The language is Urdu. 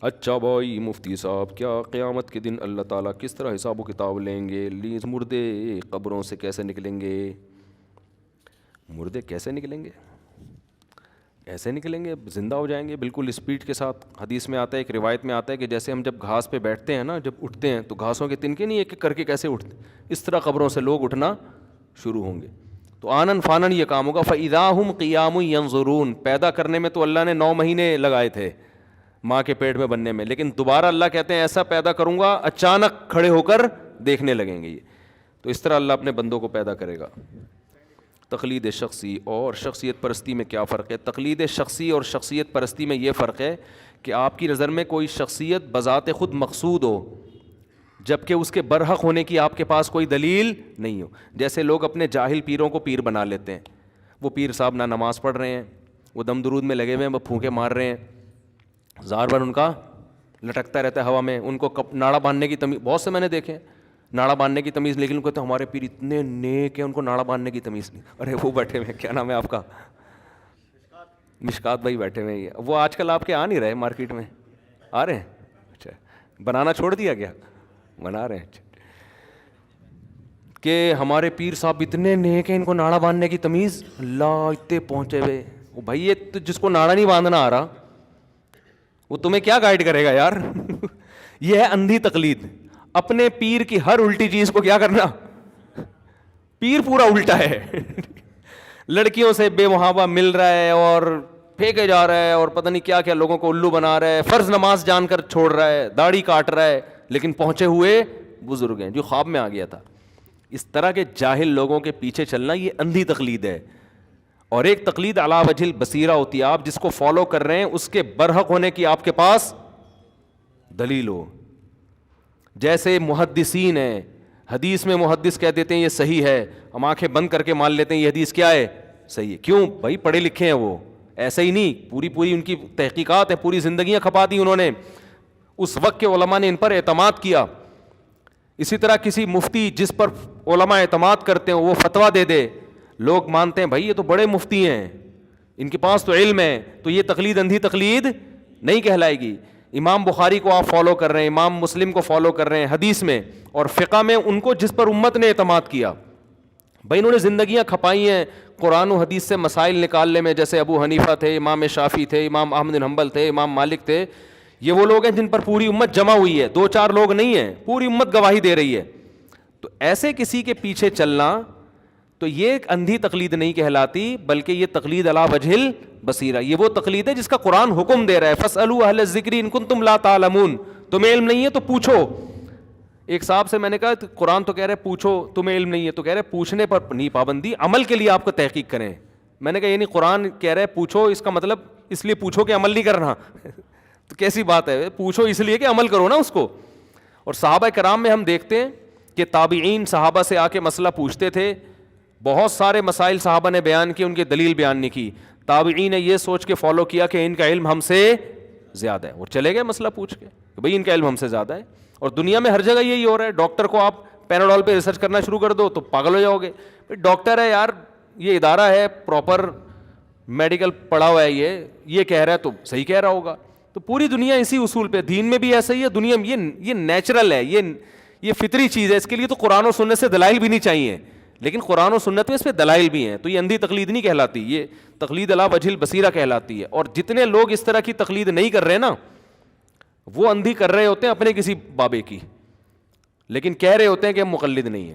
اچھا بھائی مفتی صاحب، کیا قیامت کے دن اللہ تعالیٰ کس طرح حساب و کتاب لیں گے؟ لیز مردے قبروں سے کیسے نکلیں گے؟ مردے کیسے نکلیں گے؟ ایسے نکلیں گے، زندہ ہو جائیں گے بالکل اسپیڈ کے ساتھ۔ حدیث میں آتا ہے، ایک روایت میں آتا ہے کہ جیسے ہم جب گھاس پہ بیٹھتے ہیں نا، جب اٹھتے ہیں تو گھاسوں کے تنکے نہیں ایک ایک کر کے کیسے اٹھتے، اس طرح قبروں سے لوگ اٹھنا شروع ہوں گے۔ تو آنن فانن یہ کام ہوگا۔ فَإِذَا هُمْ قِيَامٌ يَنظُرُونَ، پیدا کرنے میں تو اللہ نے 9 مہینے لگائے تھے ماں کے پیٹ میں بننے میں، لیکن دوبارہ اللہ کہتے ہیں ایسا پیدا کروں گا اچانک کھڑے ہو کر دیکھنے لگیں گے یہ۔ تو اس طرح اللہ اپنے بندوں کو پیدا کرے گا۔ تقلید شخصی اور شخصیت پرستی میں کیا فرق ہے؟ تقلید شخصی اور شخصیت پرستی میں یہ فرق ہے کہ آپ کی نظر میں کوئی شخصیت بذات خود مقصود ہو، جبکہ اس کے برحق ہونے کی آپ کے پاس کوئی دلیل نہیں ہو۔ جیسے لوگ اپنے جاہل پیروں کو پیر بنا لیتے ہیں، وہ پیر صاحب نہ نماز پڑھ رہے ہیں، وہ دم درود میں لگے ہوئے ہیں، وہ پھونکے مار رہے ہیں، زار بھر ان کا لٹکتا رہتا ہے ہوا میں، ان کو ناڑا باندھنے کی تمیز، بہت سے میں نے دیکھے ناڑا باندھنے کی تمیز، لیکن ان کو تو ہمارے پیر اتنے نیک ہیں ان کو ناڑا باندھنے کی تمیز نہیں۔ ارے وہ بیٹھے ہوئے، کیا نام ہے آپ کا؟ مشکات بھائی بیٹھے ہوئے ہیں، وہ آج کل آپ کے آ نہیں رہے مارکیٹ میں، آ رہے ہیں؟ اچھا، بنانا چھوڑ دیا گیا؟ بنا رہے ہیں کہ ہمارے پیر صاحب اتنے نیک ہیں ان کو ناڑا باندھنے کی تمیز، اللہ اتنے پہنچے ہوئے۔ وہ بھائی یہ تو جس کو ناڑا نہیں باندھنا آ رہا وہ تمہیں کیا گائیڈ کرے گا یار؟ یہ ہے اندھی تقلید، اپنے پیر کی ہر الٹی چیز کو کیا کرنا، پیر پورا الٹا ہے، لڑکیوں سے بے محابہ مل رہا ہے اور پھینکے جا رہا ہے اور پتہ نہیں کیا کیا لوگوں کو الو بنا رہا ہے، فرض نماز جان کر چھوڑ رہا ہے، داڑھی کاٹ رہا ہے، لیکن پہنچے ہوئے بزرگ ہیں جو خواب میں آ گیا تھا۔ اس طرح کے جاہل لوگوں کے پیچھے چلنا یہ اندھی تقلید ہے۔ اور ایک تقلید علی وجہ البصیرہ ہوتی ہے، آپ جس کو فالو کر رہے ہیں اس کے برحق ہونے کی آپ کے پاس دلیل ہو۔ جیسے محدثین ہیں، حدیث میں محدث کہہ دیتے ہیں یہ صحیح ہے، ہم آنکھیں بند کر کے مان لیتے ہیں یہ حدیث کیا ہے، صحیح ہے۔ کیوں بھائی؟ پڑھے لکھے ہیں وہ، ایسا ہی نہیں، پوری ان کی تحقیقات ہے، پوری زندگیاں کھپا دی انہوں نے، اس وقت کے علماء نے ان پر اعتماد کیا۔ اسی طرح کسی مفتی جس پر علماء اعتماد کرتے ہیں وہ فتویٰ دے دے، لوگ مانتے ہیں بھائی یہ تو بڑے مفتی ہیں، ان کے پاس تو علم ہے، تو یہ تقلید اندھی تقلید نہیں کہلائے گی۔ امام بخاری کو آپ فالو کر رہے ہیں، امام مسلم کو فالو کر رہے ہیں حدیث میں اور فقہ میں، ان کو جس پر امت نے اعتماد کیا، بھائی انہوں نے زندگیاں کھپائی ہیں قرآن و حدیث سے مسائل نکالنے میں، جیسے ابو حنیفہ تھے، امام شافعی تھے، امام احمد بن حنبل تھے، امام مالک تھے۔ یہ وہ لوگ ہیں جن پر پوری امت جمع ہوئی ہے، 2-4 لوگ نہیں ہیں، پوری امت گواہی دے رہی ہے۔ تو ایسے کسی کے پیچھے چلنا تو یہ ایک اندھی تقلید نہیں کہلاتی، بلکہ یہ تقلید علی وجہ البصیرہ، یہ وہ تقلید ہے جس کا قرآن حکم دے رہا ہے، فاسألوا اہل الذکر ان کنتم لا تعلمون، تمہیں علم نہیں ہے تو پوچھو۔ ایک صاحب سے میں نے کہا قرآن تو کہہ رہے پوچھو، تمہیں علم نہیں ہے، تو کہہ رہے پوچھنے پر نہیں پابندی، عمل کے لیے آپ کو تحقیق کریں۔ میں نے کہا یعنی قرآن کہہ رہے پوچھو، اس کا مطلب اس لیے پوچھو کہ عمل نہیں کرنا؟ تو کیسی بات ہے، پوچھو اس لیے کہ عمل کرو نا اس کو۔ اور صحابہ کرام میں ہم دیکھتے ہیں کہ تابعین صحابہ سے آ کے مسئلہ پوچھتے تھے، بہت سارے مسائل صحابہ نے بیان کیے، ان کی دلیل بیان نہیں کی، تابعین نے یہ سوچ کے فالو کیا کہ ان کا علم ہم سے زیادہ ہے، اور چلے گئے مسئلہ پوچھ کے کہ بھئی ان کا علم ہم سے زیادہ ہے۔ اور دنیا میں ہر جگہ یہی ہو رہا ہے، ڈاکٹر کو آپ پیناڈول پہ ریسرچ کرنا شروع کر دو تو پاگل ہو جاؤ گے۔ ڈاکٹر ہے یار، یہ ادارہ ہے پراپر میڈیکل پڑھا ہوا ہے، یہ کہہ رہا ہے تو صحیح کہہ رہا ہوگا۔ تو پوری دنیا اسی اصول پہ، دین میں بھی ایسا ہی ہے، دنیا میں یہ نیچرل ہے، یہ فطری چیز ہے، اس کے لیے تو قرآن و سنت سے دلائل بھی نہیں چاہیے، لیکن قرآن و سنت میں اس پہ دلائل بھی ہیں، تو یہ اندھی تقلید نہیں کہلاتی، یہ تقلید علی وجہ البصیرہ کہلاتی ہے۔ اور جتنے لوگ اس طرح کی تقلید نہیں کر رہے نا، وہ اندھی کر رہے ہوتے ہیں اپنے کسی بابے کی، لیکن کہہ رہے ہوتے ہیں کہ ہم مقلد نہیں ہیں۔